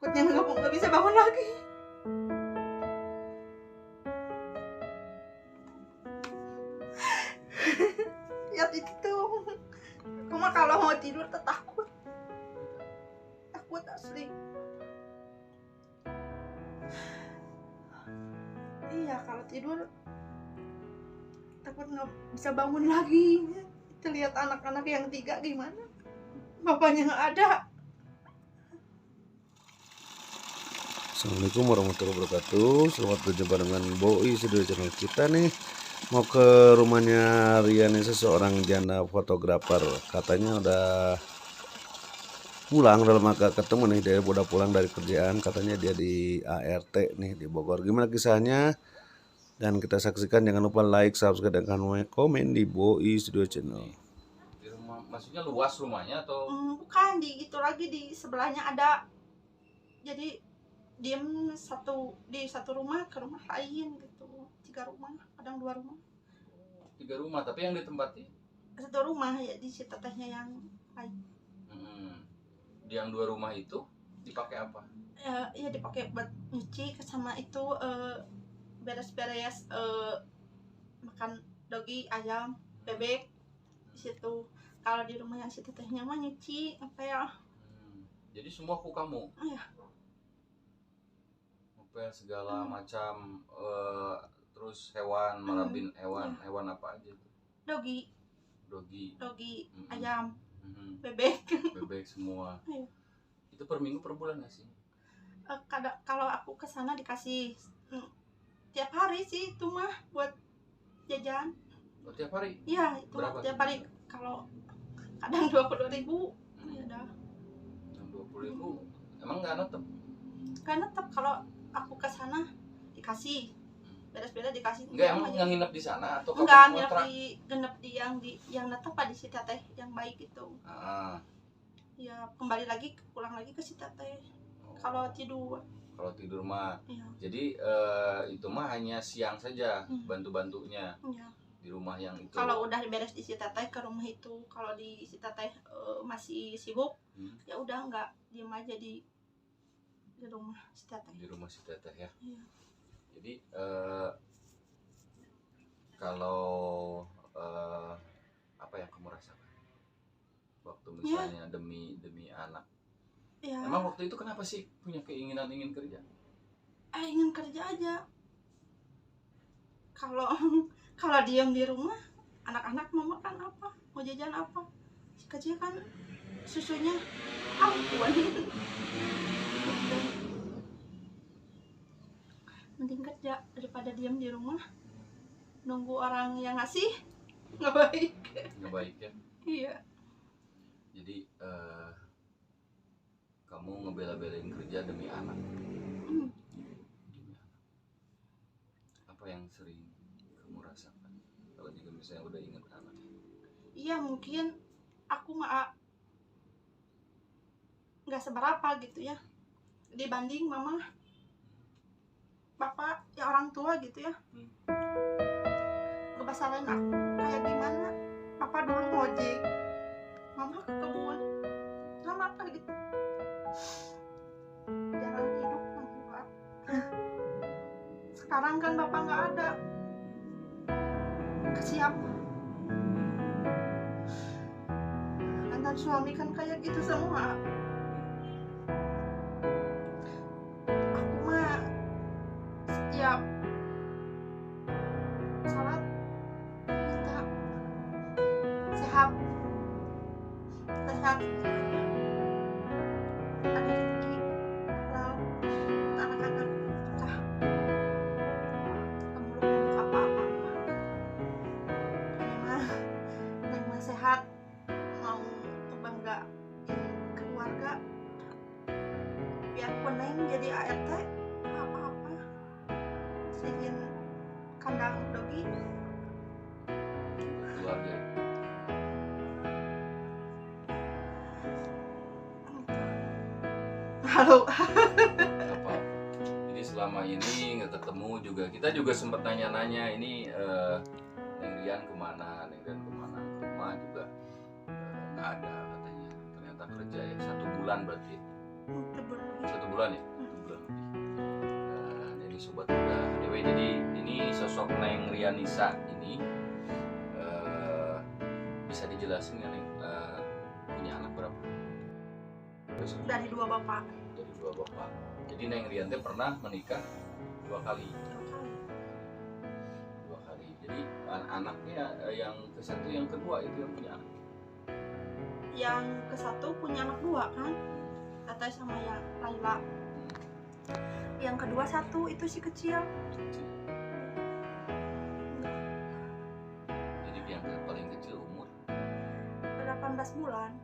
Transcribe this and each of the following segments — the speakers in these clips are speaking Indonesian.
takutnya nggak bisa bangun lagi. Ya itu cuma kalau mau tidur takut asli. Iya, kalau tidur takut nggak bisa bangun lagi. Kita lihat anak-anak yang 3 gimana, bapaknya nggak ada. Assalamualaikum warahmatullahi wabarakatuh. Selamat berjumpa dengan Boi Studio channel kita nih. Mau ke rumahnya Rian, seseorang janda fotografer. Katanya udah pulang, dalam agak ketemu nih, dia udah pulang dari kerjaan. Katanya dia di ART nih di Bogor. Gimana kisahnya? Dan kita saksikan. Jangan lupa like, subscribe, dan komen di Boi Studio channel. Di rumah, maksudnya luas rumahnya atau? Bukan, di itu lagi di sebelahnya ada. Jadi diem di satu rumah ke rumah lain gitu. 3 rumah, kadang 2 rumah. 3 rumah, tapi yang ditempati? 1 rumah ya, di si tetehnya yang lain. Di yang 2 rumah itu dipakai apa? Ya dipakai buat nyuci sama itu beres-beres makan dogi, ayam, bebek di situ. Kalau di rumah yang si tetehnya mah nyuci apa ya? Jadi semua ku kamu? Iya. Ngepel segala macam, terus hewan, merabin hewan apa aja tuh? Dogi, ayam, bebek semua. Iya. Itu per minggu per bulan nggak sih? Kadang kalau aku kesana dikasih tiap hari sih itu mah buat jajan. Oh, tiap hari? Iya, itu berapa tiap hari. Kalau kadang 22.000 ya udah. 20.000 emang nggak netep? Nggak netep, kalau aku kesana dikasih beres-beres dikasih. Enggak, emang nggak nginep di sana atau enggak, nginep di yang netep di si teteh yang baik itu. Ya kembali lagi, pulang lagi ke si teteh. Kalau tidur mah iya. Jadi itu mah hanya siang saja bantu-bantunya Iya. di rumah yang itu. Kalau udah beres di si teteh ke rumah itu. Kalau di si teteh masih sibuk, ya udah nggak, diem aja di rumah si teteh. Di rumah si teteh ya. Iya. Jadi kalau apa yang kamu rasakan waktu misalnya demi anak? Ya. Emang waktu itu kenapa sih punya keinginan ingin kerja? Ingin kerja aja. Kalau diam di rumah, anak-anak mau makan apa, mau jajan apa? Kerja kan susunya ampun. Mending kerja daripada diam di rumah nunggu orang yang ngasih. Nggak baik. Nggak baik ya? Iya. Jadi kamu ngebela-belain kerja demi anak. Apa yang sering kamu rasakan kalau juga misalnya udah ingat anak? Iya, mungkin aku nggak seberapa gitu ya dibanding mama, bapak, ya orang tua gitu ya. Ngebasalahin aku kayak gimana. Papa dulu ngojek, mama ke kebun, sama kayak gitu. Jalan hidup Pak. Sekarang kan bapak nggak ada, ke siapa? Mantan suami kan kayak gitu semua. Aku mah setiap sholat minta sehat, ada rezeki halal, anak-anak nikah, muluk-muluk apa-apa. Neng mah sehat, mau banggain keluarga. Biarpun Neng jadi ART apa-apa, singin kandang dogi Keluarga. halo. Apa? Jadi selama ini nggak ketemu juga, kita juga sempat nanya-nanya ini Neng Rian kemana, ke rumah juga nggak ada katanya. Ternyata kerja ya 1 bulan berarti. 1 bulan bulan ya, 1 bulan lebih. Jadi sobat udah DW, jadi ini sosok Neng Rianisa ini bisa dijelasin nggak Neng, punya anak berapa? Dari 2 bapak. Dari 2 bapak. Jadi Neng Rian teh pernah menikah 2 kali. 2 kali. Jadi anaknya yang ke-1 yang kedua itu yang punya anak. Yang ke-1 punya anak 2 kan, Teteh sama yang Laila. Yang kedua 1 itu si kecil. Jadi yang paling kecil umur 18 bulan.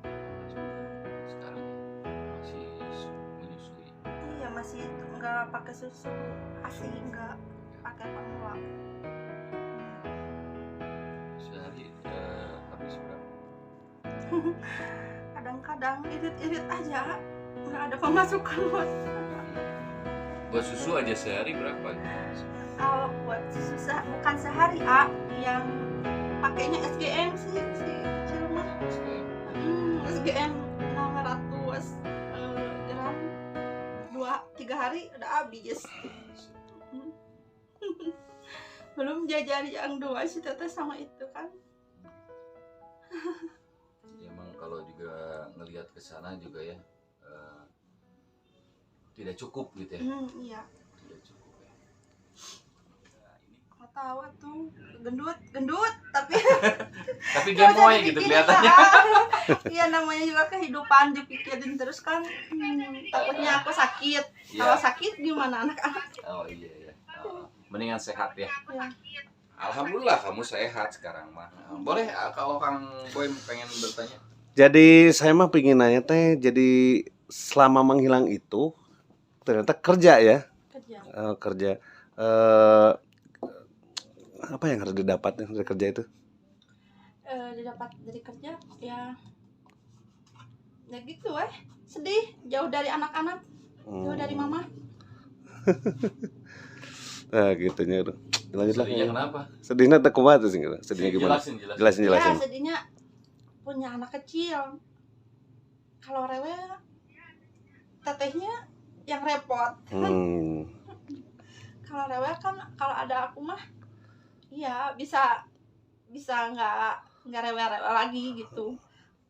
sekarang masih menyusui. Iya, masih nggak pakai susu ASI, nggak pakai formula. Sehari habis berapa? Kadang-kadang irit-irit aja, nggak ada pemasukan Buat susu aja sehari berapa? kalau buat susah bukan sehari yang pakainya SGM sih si kecil mah. SGM 600 gram 2-3 hari udah habis. Belum jajan yang 2 si Teteh sama itu kan. Jadi emang kalau juga ngelihat ke sana juga ya tidak cukup gitu ya. Iya. Tidak cukup ya. Nah, ini Nggak tahu tuh gendut tapi tapi gemoy gitu kelihatannya. Iya, namanya juga kehidupan dipikirin terus kan. Takutnya aku sakit. Iya. Kalau sakit gimana anak-anak? Oh iya ya. Mendingan sehat ya. Ya. Alhamdulillah kamu sehat sekarang mah. Boleh kalau Kang Boy pengen bertanya. Jadi saya mah pingin nanya teh, jadi selama menghilang itu ternyata kerja ya, Kerja. kerja. Apa yang harus didapat dari kerja itu? Didapat dari kerja ya gitu sedih, jauh dari anak-anak, jauh dari mama. Nah gitunya udah. Lanjutlah. Sedihnya kenapa? Sedihnya teh kumaha tuh sih? Sedihnya gimana? Jelasin. Ya Jelasin. sedihnya punya anak kecil, kalau rewel tetehnya yang repot. Kalau rewel kan kalau ada aku mah iya bisa nggak rewel-rewel lagi gitu.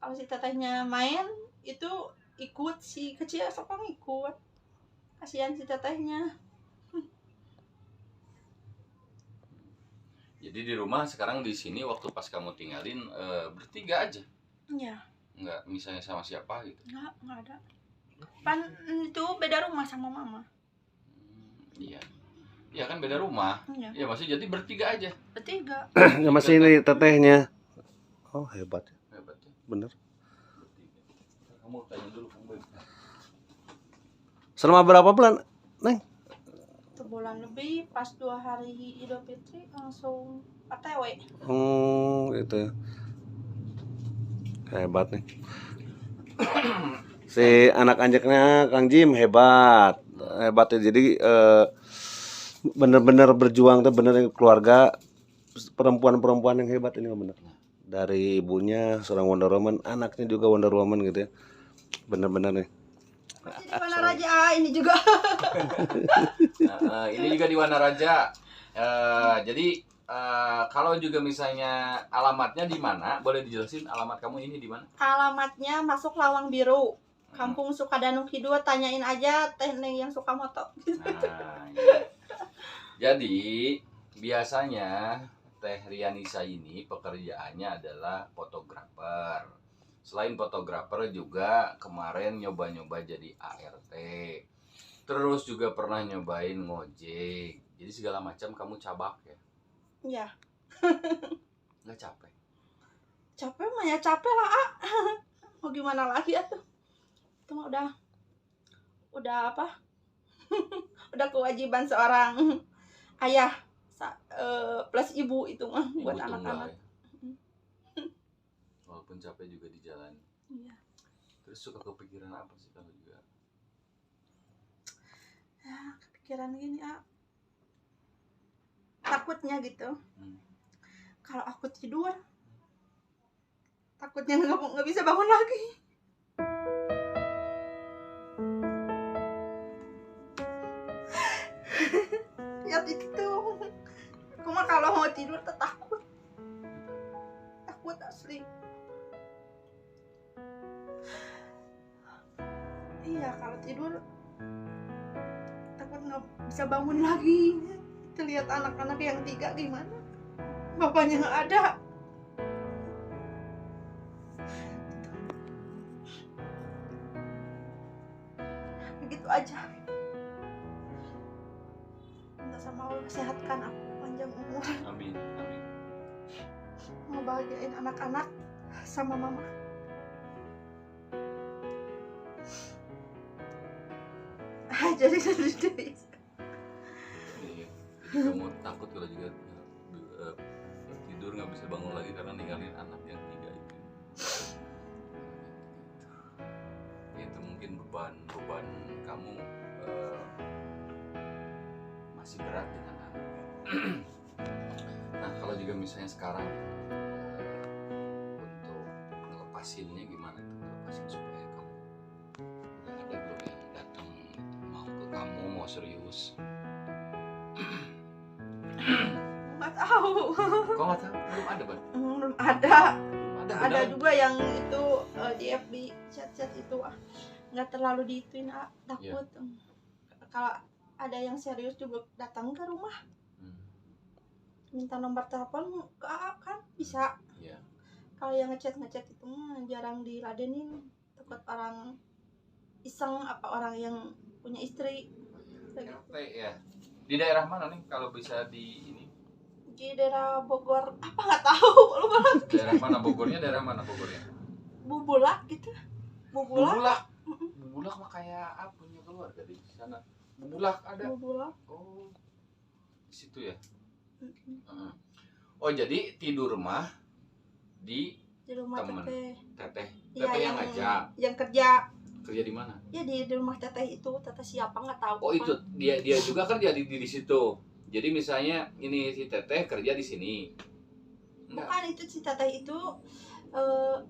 Kalau si tetehnya main itu ikut, si kecil sok ikut, kasihan si tetehnya. Jadi di rumah sekarang di sini waktu pas kamu tinggalin bertiga aja. Iya. Nggak misalnya sama siapa gitu. Nggak ada. Pan itu beda rumah sama mama. Iya. Iya kan beda rumah. Iya. Ya masih jadi bertiga aja. Bertiga. Ya masih ini tetehnya. Oh hebat. Hebat ya. Bener. Bertiga. Kamu tanya dulu Kang Boy. Selama berapa bulan, Neng? Sebulan lebih, pas 2 hari Idul Fitri langsung OTW. Itu ya. Hebat nih. Si anak anjaknya Kang Jim hebat ya. Jadi bener-bener berjuang tuh, bener keluarga perempuan yang hebat ini bener. Dari ibunya seorang Wonder Woman, anaknya juga Wonder Woman gitu ya. Bener-bener nih. Masih di Wanaraja ini juga. Ini juga di Wanaraja. Jadi kalau juga misalnya alamatnya di mana, boleh dijelasin alamat kamu ini di mana? Alamatnya masuk Lawang Biru, Kampung Sukadanung Kidul. Tanyain aja Teh Neng yang suka moto. Nah, iya. Jadi biasanya Teh Rianisa ini pekerjaannya adalah fotografer. Selain fotografer juga kemarin nyoba-nyoba jadi ART. Terus juga pernah nyobain ngojek. Jadi segala macam kamu cabak ya? Iya. Nggak capek? Capek mah ya capek lah mau gimana lagi atuh. Itu mah udah apa? Udah kewajiban seorang ayah plus ibu itu mah buat anak-anak. Ya. Walaupun capek juga di jalan. Iya. Terus suka kepikiran apa sih kalau juga? Ya, kepikiran gini takutnya gitu. Kalau aku tidur, takutnya nggak bisa bangun lagi. cat itu tuh. Aku mah kalau mau tidur tuh takut asli. Iya, kalau tidur takut nggak bisa bangun lagi. Kita lihat anak-anak yang 3 gimana, bapaknya nggak ada. Begitu aja. Minta sama Allah sehatkan aku, panjang umur, Amin, amin. ngebahagiain anak-anak sama mama. Jadi Iya. Jadi kamu takut kalau juga tidur nggak bisa bangun lagi karena ninggalin anak yang 3 itu. Itu mungkin beban kamu masih berat dengan anak. Nah, kalau juga misalnya sekarang untuk ngelepasinnya gimana tuh? Ngelepasin supaya kamu ada belum yang datang mau ke kamu, mau serius? nggak tahu. Kok nggak tahu? Belum ada, Bang? Belum ada. Belum Ada benar? juga yang itu di FB chat-chat itu nggak terlalu diituin, takut. Kalau ada yang serius juga datang ke rumah, minta nomor telepon ke kan bisa. Iya. Kalau yang ngechat itu mah jarang diladenin, takut orang iseng apa orang yang punya istri. RT ya. Di daerah mana nih kalau bisa di ini? Di daerah Bogor apa nggak tahu, lupa lagi. Daerah mana Bogornya? Daerah mana Bogornya? Bubulak gitu. Bubulak. Bubulak mah kayak apa punya keluarga di sana? Bubulak ada. Bubulak. Oh. Di situ ya. Oh, jadi tidur mah di Rumah temen. teteh. Teteh yang ngajak. Yang kerja. Kerja di mana? Ya di rumah teteh itu, teteh siapa nggak tahu. Oh, itu dia juga kerja di situ. Jadi misalnya ini si teteh kerja di sini. Enggak. Bukan, itu si teteh itu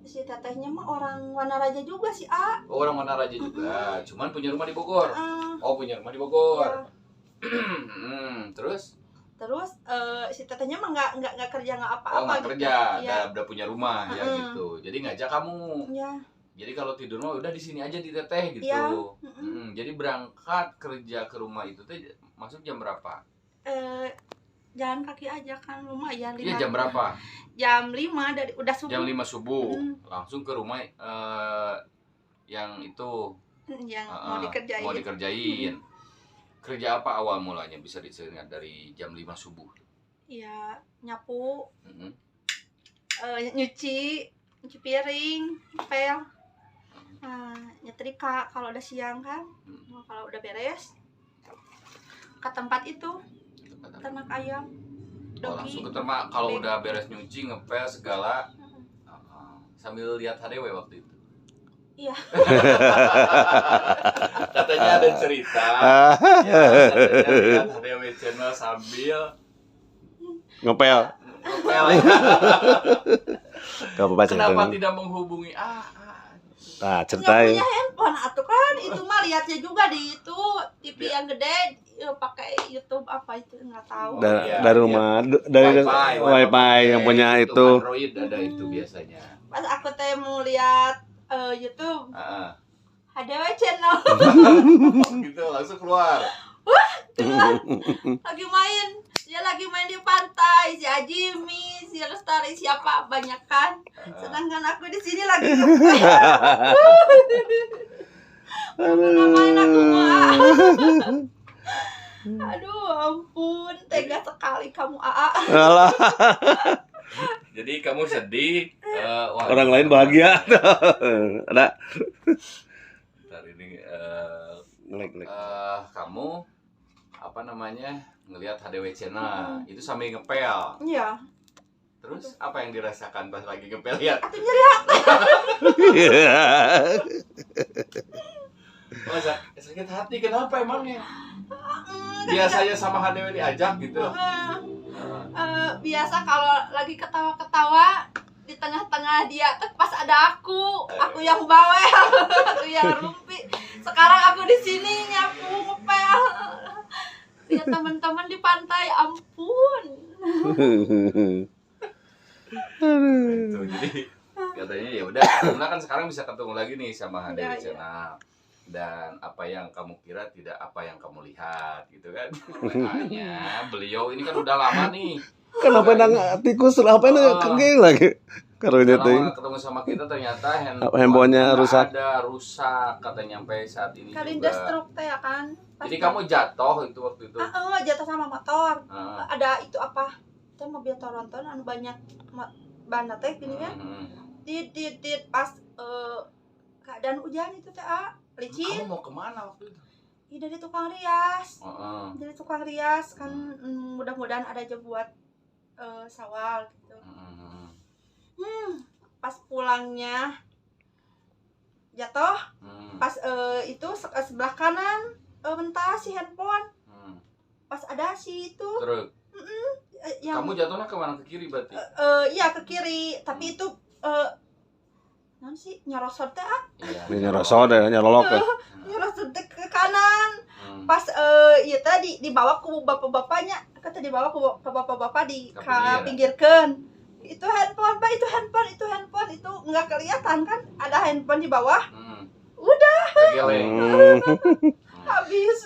si tetehnya mah orang Wanaraja juga si A. Oh, orang Wanaraja juga, cuman punya rumah di Bogor. Uh, Oh, punya rumah di Bogor. ya. Terus? Terus si tetehnya mah nggak kerja nggak apa-apa. Oh, nggak gitu. kerja, Ya. udah punya rumah ya gitu. Jadi ngajak kamu. Ya. Jadi kalau tidur mah udah di sini aja di teteh gitu. Iya. Jadi berangkat kerja ke rumah itu teh masuk jam berapa? Jalan kaki aja kan lumayan. Iya, jam berapa? Jam 5 dari udah subuh. Jam 5 subuh. Langsung ke rumah yang itu yang mau dikerjain. Mau dikerjain. Kerja apa awal mulanya bisa diseringat dari jam 5 subuh? Iya, nyapu. Nyuci piring, ngepel. Nyetrika kalau udah siang kan. Kalau udah beres ke tempat itu, ternak ayam. Oh, langsung ke ternak. Kalau udah beres nyuci, ngepel segala, sambil lihat HDW waktu itu. Iya. Katanya ada cerita. Ya, katanya lihat HDW channel sambil ngepel. Gak apa-apa Kenapa cerita. tidak menghubungi Nah, Nggak ceritain. punya handphone atuh kan, itu mah lihatnya juga di itu TV yang gede, pakai YouTube apa itu nggak tahu. Dari rumah, dari wifi yang punya itu. Android ada itu biasanya. Pas aku teh mau lihat YouTube, HDW channel. Gitu langsung keluar. lagi main dia lagi main di pantai, si Ajimi, si Lestari, siapa banyak kan, sedangkan aku di sini lagi main aku mah. Aduh ampun, tega sekali kamu Aa. Alah, Jadi kamu sedih, orang lain bahagia. Ada. Ntar ini Ngelek. kamu apa namanya ngelihat HDW channel itu sambil ngepel. Iya. Terus apa yang dirasakan pas lagi ngepel lihat? Aku nyeri hati. Oh, sakit hati kenapa emangnya? Biasanya sama HDW diajak gitu. Biasa kalau lagi ketawa-ketawa di tengah-tengah dia pas ada aku yang bawel, aku yang rumpi. Sekarang aku di sini nyapu ngepel. Lihat teman-teman di pantai, ampun. Itu jadi katanya ya udah, karena kan sekarang bisa ketemu lagi nih sama HDW Ya, Channel. Dan apa yang kamu kira tidak apa yang kamu lihat gitu kan. Makanya beliau ini kan udah lama nih. Kenapa nang tikus apa ini kegeng lagi? Karunya Udah teh. lama ketemu sama kita ternyata Handphonenya rusak. rusak katanya sampai saat ini Kalinda juga. stroke teh ya kan. Jadi kamu jatuh itu waktu itu. Jatuh sama motor. Heeh. Ada itu apa? Teh mobil Toronto anu banyak ban teh gini kan. Di pas keadaan hujan itu teh licin. Kamu mau kemana waktu itu? Iya dari tukang rias. Heeh. Dari tukang rias kan mudah-mudahan ada aja buat sawal gitu. Pas pulangnya jatuh, pas itu sebelah kanan mentah si handphone. Pas ada si itu. Terus Yang kamu jatuhnya kemana, ke kiri berarti? Iya ke kiri, tapi itu non sih nyerosot teh Iya. Ini nyerosot deh, nyerolok ya. nyerosot teh ke kanan. Pas iya tadi dibawa ke bapak-bapaknya, kata dibawa ke bapak-bapak di pinggirkan. Itu handphone pak, itu handphone itu nggak kelihatan kan, ada handphone di bawah. Udah Kegeleng. habis.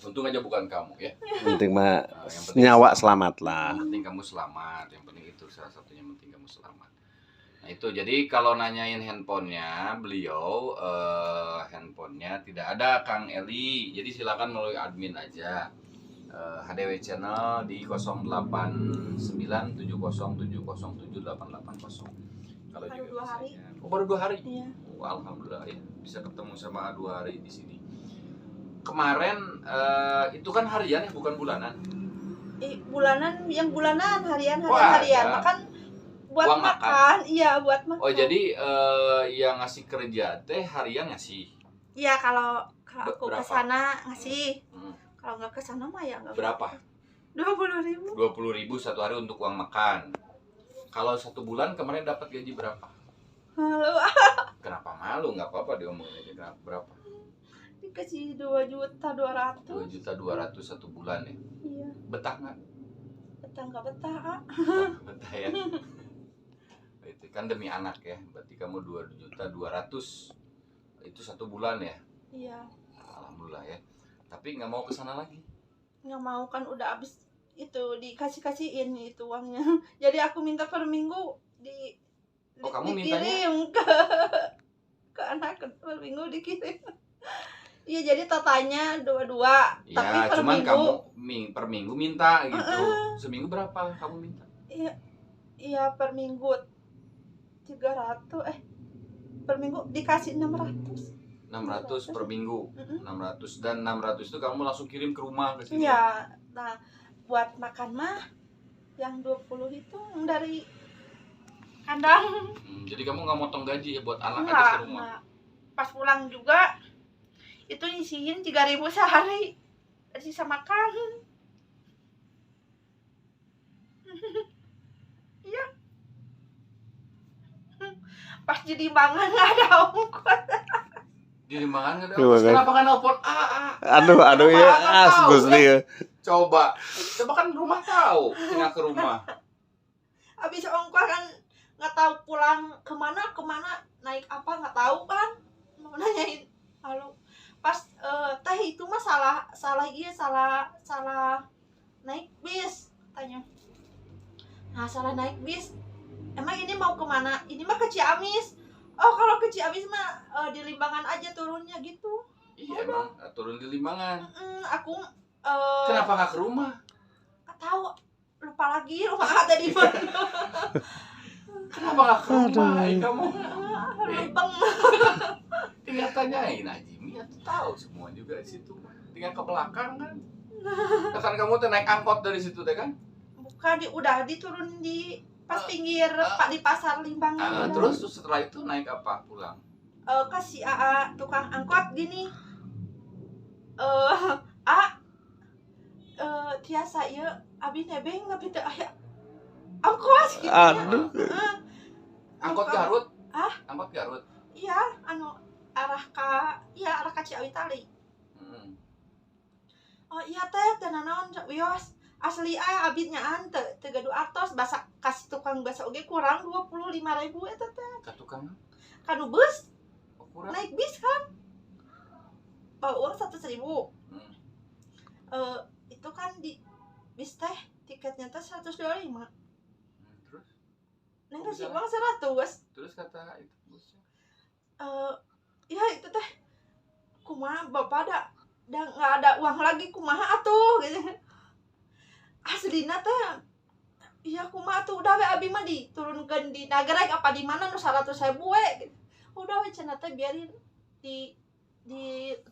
Untung aja bukan kamu ya. Penting mah Yang penting nyawa selamat lah. Yang penting kamu selamat, yang penting itu salah satunya, yang penting kamu selamat. Nah itu jadi kalau nanyain handphonenya beliau, handphonenya tidak ada Kang Eli, jadi silakan melalui admin aja. HDW Channel di 089707077880. Kalau Baru juga 2 hari. misalnya- Oh baru 2 hari? Iya. Oh, alhamdulillah ya bisa ketemu sama 2 hari di sini. Kemarin itu kan harian ya, bukan bulanan. Bulanan, yang bulanan, harian Wah, harian. ya. Makan buat Uang makan. Iya, buat makan. Oh jadi yang ngasih kerja teh harian ngasih Iya, kalau aku Berapa? ke sana ngasih. Hmm. Kalau nggak ke sana mah ya nggak. Berapa? 20.000. 20.000 satu hari untuk uang makan. Kalau 1 bulan kemarin dapat gaji berapa? Halo, Kenapa malu? Nggak apa-apa diomongin aja. Berapa? dikasih 2.200.000. 2.200.000 1 bulan ya. Iya, Betah nggak? betah nggak betah. Betah ya. Itu kan demi anak ya. Berarti kamu 2.200.000 itu 1 bulan ya. Iya, Alhamdulillah ya. Tapi nggak mau ke sana lagi. nggak mau kan udah habis itu dikasihin itu uangnya. Jadi aku minta per minggu Oh, kamu dikirim ke anak per minggu dikirim. Iya, jadi totalnya 22, Ya, tapi per cuman minggu. kamu per minggu minta gitu. Seminggu berapa kamu minta? Iya, per minggu 300 per minggu dikasih 600. 600 per minggu. Mm-mm. 600 dan 600 itu kamu langsung kirim ke rumah ke sini. Iya, nah buat makan mah yang 20 itu yang dari kandang. Jadi kamu nggak motong gaji ya buat anak aja Enggak, ke rumah. enggak. Pas pulang juga itu nyisihin 3.000 sehari. Sisa makan. Iya. Pas jadi bangun nggak ada ongkos. Di Limbangan nggak ada Iya, ongkos. kan? Kenapa kan nelpon? Aduh ya, Tahu, Gus ya. nih. Coba kan rumah tahu, tinggal ke rumah. Habis ongkos kan nggak tahu pulang kemana naik apa nggak tahu kan, mau nanyain halo pas teh itu mah salah naik bis tanya. Nah, salah naik bis, emang ini mau kemana? Ini mah ke Ciamis. Oh, kalau ke Ciamis mah di Limbangan aja turunnya gitu. Iya emang turun di Limbangan. Aku Kenapa nggak ke rumah? nggak tahu, lupa lagi rumah ada di mana. Kenapa nggak ke rumah? Kamu Lempeng. tinggal tanyain aja. Mia tuh tahu semua juga di situ. Tinggal ke belakang kan. Nah, kan kamu tuh naik angkot dari situ teh kan? Bukan, udah diturunin di pas pinggir Pak di pasar Limbangan. Terus setelah itu naik apa pulang? Kasih AA tukang angkot gini. Tiasa ya abi nebeng tapi teu aya angkos gitu. Aduh. Angkot Garut? Ah? Angkot Garut. Iya, arah ka Ciawi Tali. Oh iya teh naon wios asli abdi nyaan teu gaduh artos basa kasih tukang basa oge kurang 25.000 eta teh Ka tukang kanu bus kurang. naik bis kan uang 100.000 itu kan di bis teh tiketnya teh 125 Terus neng kasih Bisa. uang 100 terus kata itu bosnya. ya itu teh kumaha bapak udah nggak ada uang lagi kumaha atuh gitu aslina teh iya kumaha tuh udah we abi mah diturunkeun di Nagreg apa di mana nu 100.000 we gitu. Udah we cenah teh biarin di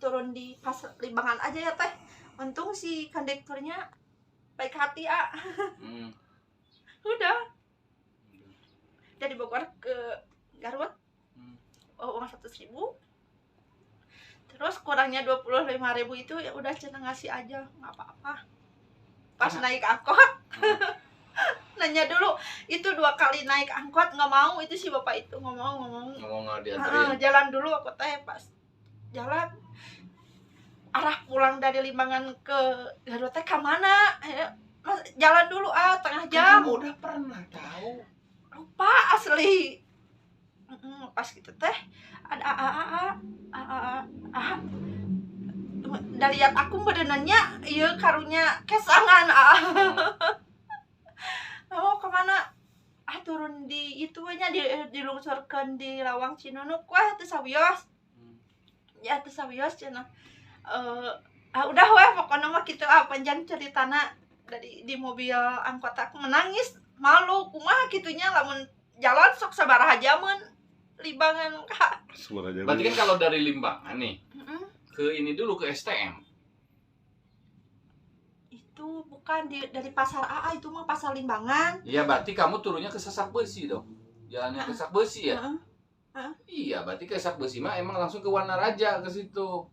turun di pas Limbangan aja ya teh untung si kondekturnya baik hati udah dari Bogor ke Garut uang 100.000 terus kurangnya 25.000 itu ya udah cenah ngasih aja nggak apa-apa pas naik angkot nanya dulu itu 2 kali naik angkot nggak mau itu si bapak itu ngomong Ngomong dianterin. jalan dulu aku teh pas jalan arah pulang dari Limbangan ke Garut teh ke mana jalan dulu tengah jam Kamu udah pernah tahu. lupa asli pas gitu teh ada dari lihat aku bedenannya iya karunya kesangan oh kemana turun di itu nya dilungsurkeun di Lawang Cinunuk wah teu sawios ya teu sawios cenah udah weh pokoknya mah kitu panjang ceritana dari di mobil angkot aku menangis malu kumaha kitunya lamun jalan sok sabaraha jaman Limbangan Kak. Berarti kan kalau dari Limbangan nih ke ini dulu ke STM. Itu bukan dari pasar AA itu mah pasar Limbangan. Iya, berarti kamu turunnya ke Sasak Besi dong. Jalannya ke Sasak Besi ya? Iya, berarti ke Sasak Besi mah emang langsung ke Wanaraja ke situ.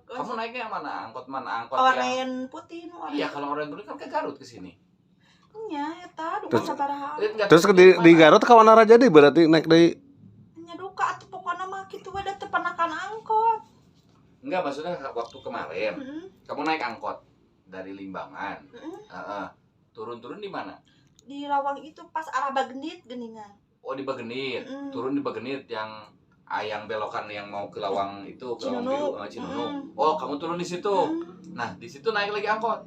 Kamu naiknya yang mana? Angkot mana? Angkot Oren putih nu. Iya, kalau Oren putih kan ke Garut ke sini. Nya eta duka sabaraha. Terus di Garut ka Wanaraja deui berarti naik deui. Nya duka atuh pokona mah kitu we da teu panakan angkot. Enggak, maksudnya waktu kemarin kamu naik angkot dari Limbangan. Turun-turun di mana? Di Lawang itu pas arah Bagenit geningan. Oh, di Bagenit. Turun di Bagenit yang yang belokan yang mau ke Lawang itu ke Lawang Biru, Cinunuk. Oh, kamu turun di situ. Nah, di situ naik lagi angkot.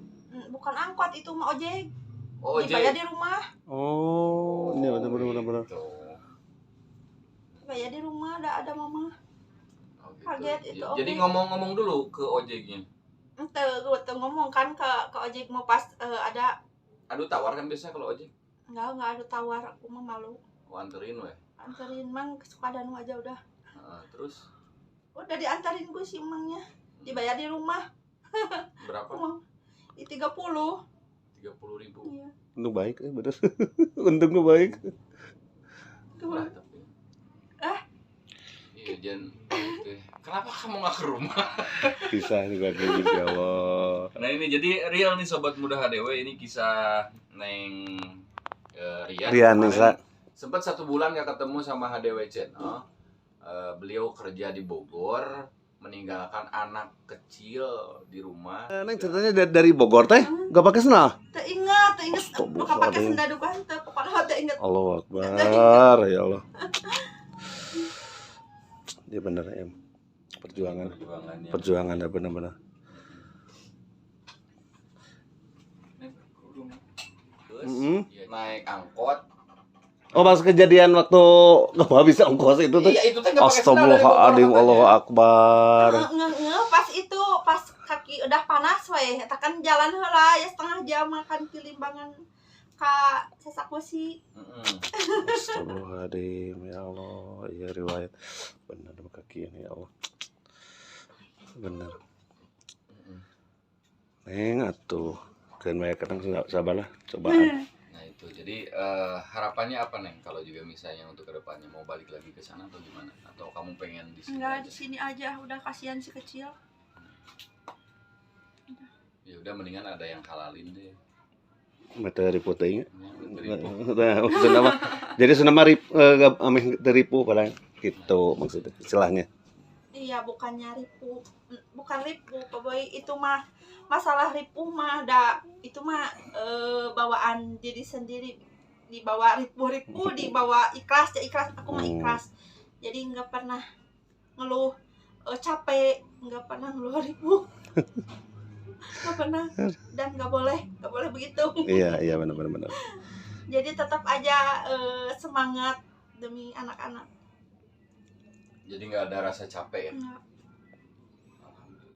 Bukan angkot itu mah ojek. Oh, dibayar di rumah. Oh, ini benar. Bayar di rumah ada mama. Oh, gitu. Kaget itu. Jadi ngomong-ngomong dulu ke ojeknya. Gue ngomong kan ke ojek mau pas ada. Aduh, tawar kan biasanya kalau ojek. Enggak ada tawar, aku mah malu. Oh, anterin weh. Anterin mang suka danu aja udah. Terus? Udah diantarin gue sih emangnya. Dibayar di rumah. Berapa? Di 30. 30.000. Iya. Untung baik bener. Untung lu baik. Murah tapi. Iya, Jan. Kenapa kamu nggak ke rumah? Bisa juga kayak gitu ya Allah. Nah ini jadi real nih sobat muda HDW, ini kisah Neng Rian Nisa. Sempat 1 bulan gak ketemu sama HDW Channel. Beliau kerja di Bogor, meninggalkan anak kecil di rumah. Neng ceritanya dari Bogor teh gak pakai sendal. Teu ingat bukan pakai sendal dugaan teu pokoknya teu ingat. Allahu Akbar ya Allah. Dia bener em. Perjuangan ya benar-benar. Naik angkot. Oh, pas kejadian waktu nggak bisa ongkos itu tuh. Iya, itu teh nggak pakai sendal. Astagfirullahaladzim, Allahu Akbar. Pas itu pas kaki udah panas we eta kan jalan heula ya setengah jam makan ke Limbangan ka Sasak Besi. Astagfirullahaladzim ya Allah, iya riwayat benar kaki ini ya Allah. Bener. Neng atuh kan banyak kadang sabarlah cobaan. Nah itu jadi harapannya apa Neng kalau juga misalnya untuk kedepannya mau balik lagi ke sana atau gimana? Atau kamu pengen di sini? Enggak, di sini aja udah kasihan si kecil. Ya udah mendingan ada yang halalin deh. Materi putihnya. Jadi senama amih teripu paling gitu maksudnya istilahnya. Iya, bukan ripu, Pak Boy, itu mah masalah ripuh mah ada itu mah bawaan diri sendiri, dibawa ripuh dibawa ikhlas ya ikhlas, aku mah ikhlas. Jadi nggak pernah ngeluh capek, nggak pernah ngeluh ripuh. Nggak pernah, dan nggak boleh begitu. Iya benar. Jadi tetap aja semangat demi anak-anak. Jadi nggak ada rasa capek ya. Nggak.